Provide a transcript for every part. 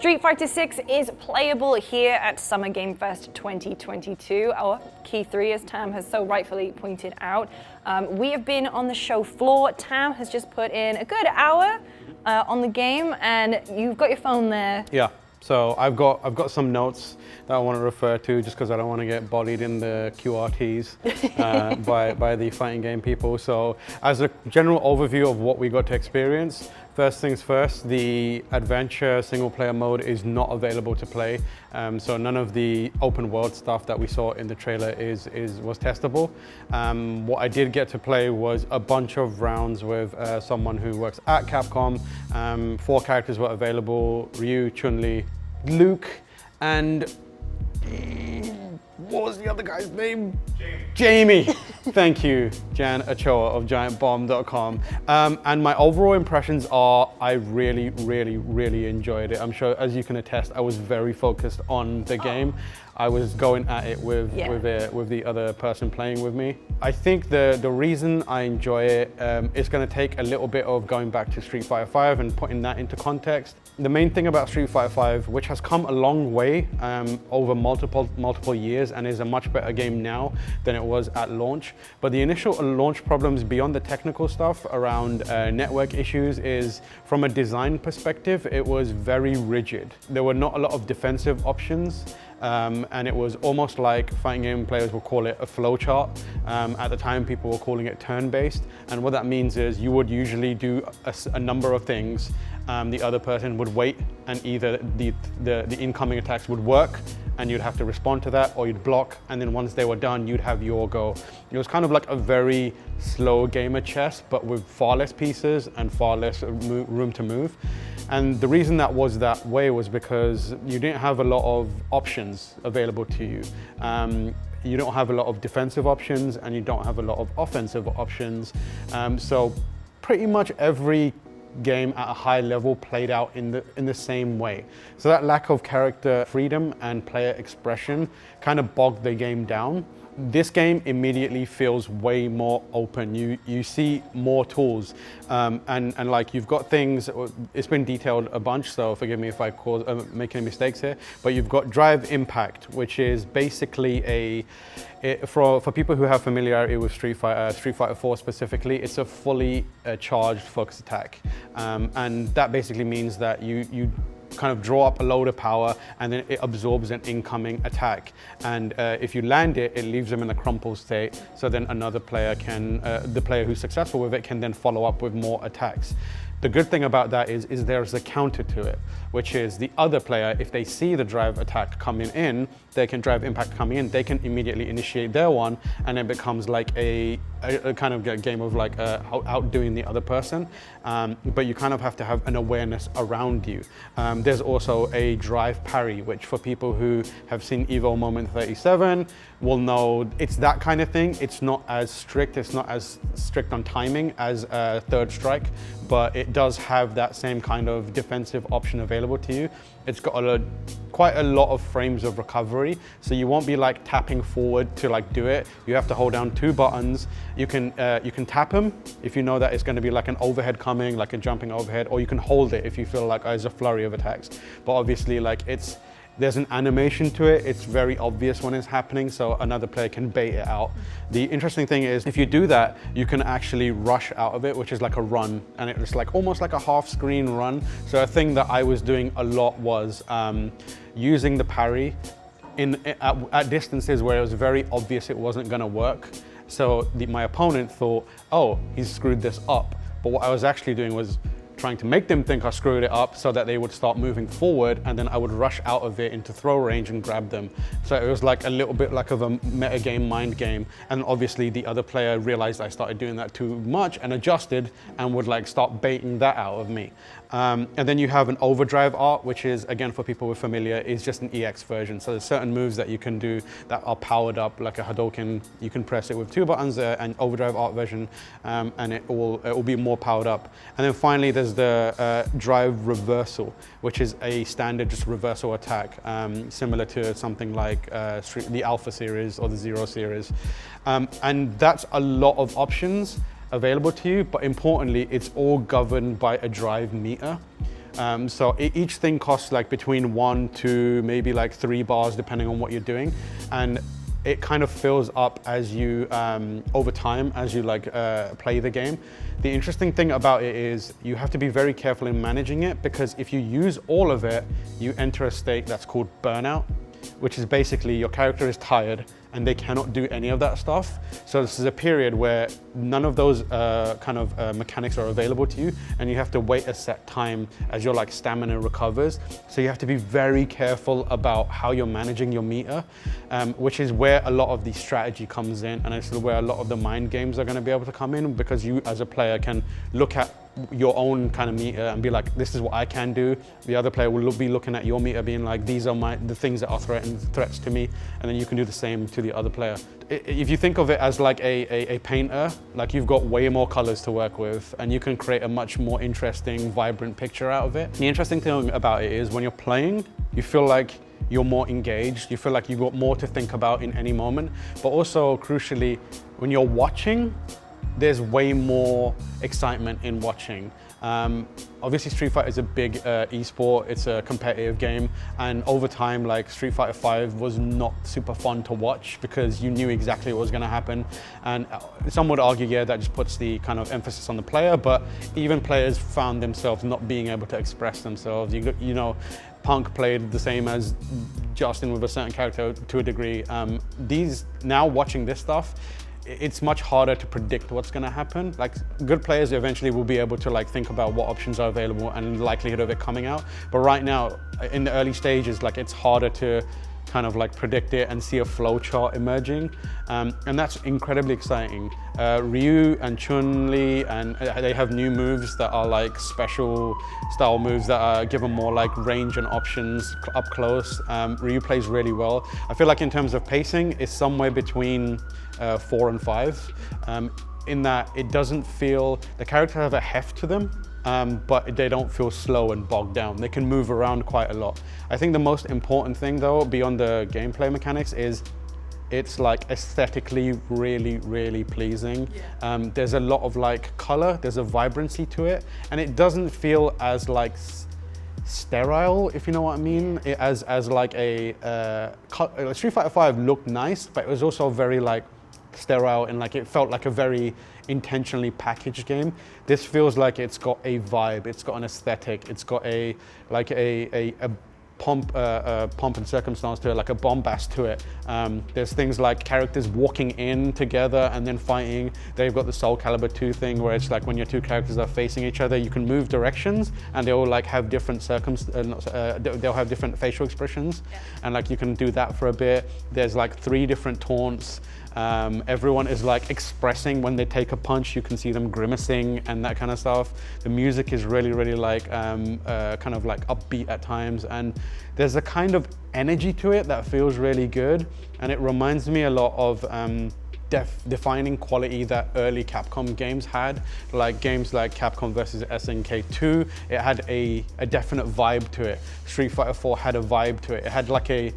Street Fighter 6 is playable here at Summer Game Fest 2022, our key 3, as Tam has so rightfully pointed out. We have been on the show floor. Tam has just put in a good hour on the game, and you've got your phone there. Yeah, so I've got some notes that I want to refer to just because I don't want to get bodied in the QRTs by the fighting game people. So as a general overview of what we got to experience, first things first, the adventure single player mode is not available to play. So none of the open world stuff that we saw in the trailer was testable. What I did get to play was a bunch of rounds with someone who works at Capcom. 4 characters were available: Ryu, Chun-li, Luke, and what was the other guy's name? Jamie. Thank you, Jan Ochoa of GiantBomb.com. And my overall impressions are, I really, really, really enjoyed it. I'm sure, as you can attest, I was very focused on the game. I was going at it with the other person playing with me. I think the reason I enjoy it is going to take a little bit of going back to Street Fighter V and putting that into context. The main thing about Street Fighter V, which has come a long way over multiple years and is a much better game now than it was at launch. But the initial launch problems beyond the technical stuff around network issues is, from a design perspective, it was very rigid. There were not a lot of defensive options. And it was almost like fighting game players will call it a flowchart. At the time, people were calling it turn-based. And what that means is you would usually do a number of things. The other person would wait, and either the incoming attacks would work, and you'd have to respond to that, or you'd block, and then once they were done, you'd have your go. It was kind of like a very slow game of chess, but with far less pieces and far less room to move. And the reason that was that way was because you didn't have a lot of options available to you. You don't have a lot of defensive options, and you don't have a lot of offensive options. So pretty much every game at a high level played out in the same way. So that lack of character freedom and player expression kind of bogged the game down. This game immediately feels way more open. You see more tools, and like you've got things. It's been detailed a bunch, so forgive me if I make any mistakes here. But you've got Drive Impact, which is basically for people who have familiarity with Street Fighter 4 specifically, it's a fully charged focus attack, and that basically means that you kind of draw up a load of power, and then it absorbs an incoming attack. And if you land it, it leaves them in a crumple state. So then another player the player who's successful with it can then follow up with more attacks. The good thing about that is there's a counter to it, which is the other player, if they see the drive attack coming in, drive impact coming in, they can immediately initiate their one, and it becomes like a kind of a game of like outdoing the other person. But you kind of have to have an awareness around you. There's also a Drive Parry, which for people who have seen Evo Moment 37 will know it's that kind of thing. It's not as strict. It's not as strict on timing as Third Strike, but it does have that same kind of defensive option available to you. It's got quite a lot of frames of recovery, so you won't be like tapping forward to like do it. You have to hold down 2 buttons. You can tap them if you know that it's going to be like an overhead coming, like a jumping overhead, or you can hold it if you feel like there's a flurry of attacks. But obviously, like there's an animation to it. It's very obvious when it's happening, so another player can bait it out. The interesting thing is, if you do that, you can actually rush out of it, which is like a run, and it's like almost like a half-screen run. So a thing that I was doing a lot was using the parry at distances where it was very obvious it wasn't going to work. So my opponent thought, oh, he's screwed this up. But what I was actually doing was trying to make them think I screwed it up so that they would start moving forward, and then I would rush out of it into throw range and grab them. So it was like a little bit like of a meta game, mind game. And obviously the other player realized I started doing that too much and adjusted and would like start baiting that out of me. And then you have an Overdrive Art, which is, again, for people who are familiar, is just an EX version. So there's certain moves that you can do that are powered up, like a Hadouken. You can press it with 2 buttons, and Overdrive Art version, and it will be more powered up. And then finally, there's the Drive Reversal, which is a standard just reversal attack, similar to something like the Alpha series or the Zero series. And that's a lot of options available to you, but importantly, it's all governed by a drive meter. So each thing costs like between 1 to maybe like 3 bars depending on what you're doing, and it kind of fills up as you over time as you like play the game. The interesting thing about it is you have to be very careful in managing it, because if you use all of it, you enter a state that's called burnout, which is basically your character is tired and they cannot do any of that stuff. So this is a period where none of those mechanics are available to you, and you have to wait a set time as your like stamina recovers. So you have to be very careful about how you're managing your meter, which is where a lot of the strategy comes in, and it's where a lot of the mind games are going to be able to come in, because you as a player can look at your own kind of meter and be like, this is what I can do. The other player will be looking at your meter being like, these are the things that are threats to me, and then you can do the same to the other player. If you think of it as like a painter, like you've got way more colors to work with, and you can create a much more interesting, vibrant picture out of it. The interesting thing about it is when you're playing, you feel like you're more engaged, you feel like you've got more to think about in any moment, but also crucially, when you're watching, there's way more excitement in watching. Obviously Street Fighter is a big esport, it's a competitive game, and over time like Street Fighter 5 was not super fun to watch because you knew exactly what was going to happen, and some would argue, yeah, that just puts the kind of emphasis on the player, but even players found themselves not being able to express themselves. You know, Punk played the same as Justin with a certain character to a degree. Now watching this stuff, it's much harder to predict what's going to happen. Like good players eventually will be able to like think about what options are available and the likelihood of it coming out. But right now, in the early stages, like it's harder to kind of like predict it and see a flow chart emerging, and that's incredibly exciting. Ryu and Chun-li, and they have new moves that are like special style moves that are given more like range and options up close. Ryu plays really well. I feel like in terms of pacing, it's somewhere between 4 and 5, in that it doesn't feel, the characters have a heft to them, but they don't feel slow and bogged down. They can move around quite a lot. I think the most important thing though, beyond the gameplay mechanics, is it's like aesthetically really, really pleasing. Yeah. There's a lot of like color, there's a vibrancy to it, and it doesn't feel as like sterile, if you know what I mean. As like Street Fighter 5 looked nice, but it was also very like sterile, and like it felt like a very intentionally packaged game. This feels like it's got a vibe, it's got an aesthetic, it's got a pomp and circumstance to it, like a bombast to it. There's things like characters walking in together and then fighting. They've got the Soul Calibur 2 thing where it's like when your two characters are facing each other, you can move directions and they'll like have different they'll have different facial expressions. Yeah. And like you can do that for a bit. There's like 3 different taunts. Everyone is like expressing when they take a punch. You can see them grimacing and that kind of stuff. The music is really, really like kind of like upbeat at times, and there's a kind of energy to it that feels really good, and it reminds me a lot of defining quality that early Capcom games had, like games like Capcom versus SNK 2. It had a definite vibe to it. Street Fighter 4 had a vibe to it. It had like a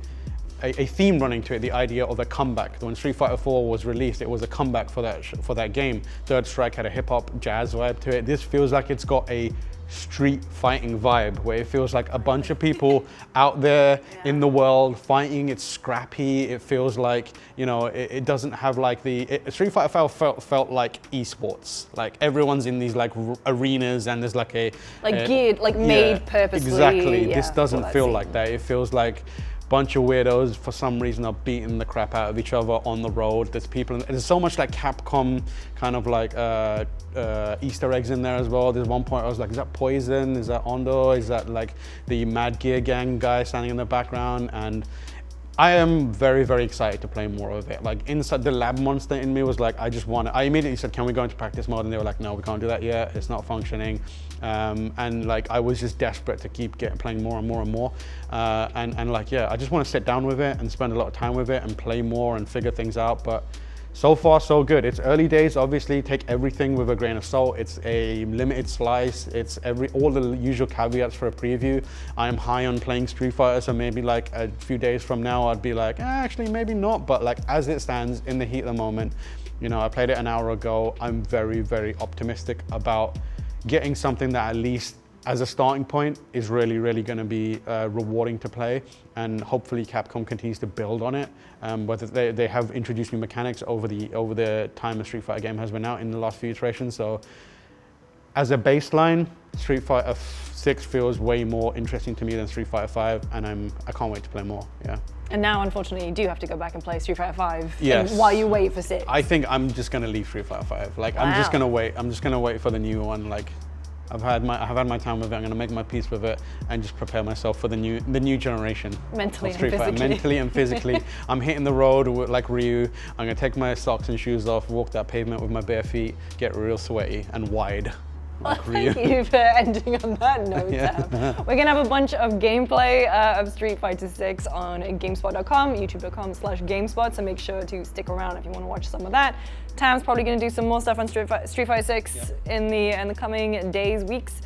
theme running to it, the idea of a comeback. When Street Fighter 4 was released, it was a comeback for that game. Third Strike had a hip-hop jazz vibe to it. This feels like it's got a street fighting vibe, where it feels like a bunch of people out there in the world fighting. It's scrappy. It feels like, you know, it doesn't have like Street Fighter 5 felt like esports. Like everyone's in these like arenas, and there's like geared, like made purposely. Exactly. Yeah, this doesn't feel like that. It feels like bunch of weirdos for some reason are beating the crap out of each other on the road. There's so much like Capcom kind of like Easter eggs in there as well. There's one point I was like, is that Poison? Is that Ondo? Is that like the Mad Gear Gang guy standing in the background? And I am very, very excited to play more of it. Like inside, the lab monster in me was like, I immediately said, can we go into practice mode? And they were like, no, we can't do that yet. It's not functioning. And like, I was just desperate to keep playing more and more and more. And like, yeah, I just want to sit down with it and spend a lot of time with it and play more and figure things out. But so far, so good. It's early days, obviously. Take everything with a grain of salt. It's a limited slice. It's all the usual caveats for a preview. I'm high on playing Street Fighter, so maybe like a few days from now, I'd be like, actually, maybe not. But like as it stands, in the heat of the moment, you know, I played it an hour ago. I'm very, very optimistic about getting something that at least as a starting point is really, really going to be rewarding to play, and hopefully Capcom continues to build on it. Whether they have introduced new mechanics over the time a Street Fighter game has been out in the last few iterations. So as a baseline, Street Fighter 6 feels way more interesting to me than Street Fighter 5, and I can't wait to play more. Yeah. And now, unfortunately, you do have to go back and play Street Fighter 5 Yes. while you wait for 6. I think I'm just gonna leave Street Fighter 5. Like, I'm just gonna wait. I'm just gonna wait for the new one. Like, I've had my time with it. I'm gonna make my peace with it and just prepare myself for the new generation. Mentally of Street and Fighter. physically. Mentally and physically. I'm hitting the road like Ryu. I'm gonna take my socks and shoes off, walk that pavement with my bare feet, get real sweaty and wide. Like Ryu. Thank you for ending on that note, Tam. We're going to have a bunch of gameplay of Street Fighter 6 on GameSpot.com, youtube.com/GameSpot, so make sure to stick around if you want to watch some of that. Tam's probably going to do some more stuff on Street Fighter 6 in the coming days, weeks,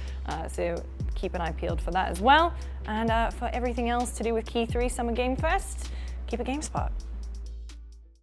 so keep an eye peeled for that as well. And for everything else to do with Key 3 Summer Game Fest, keep a GameSpot.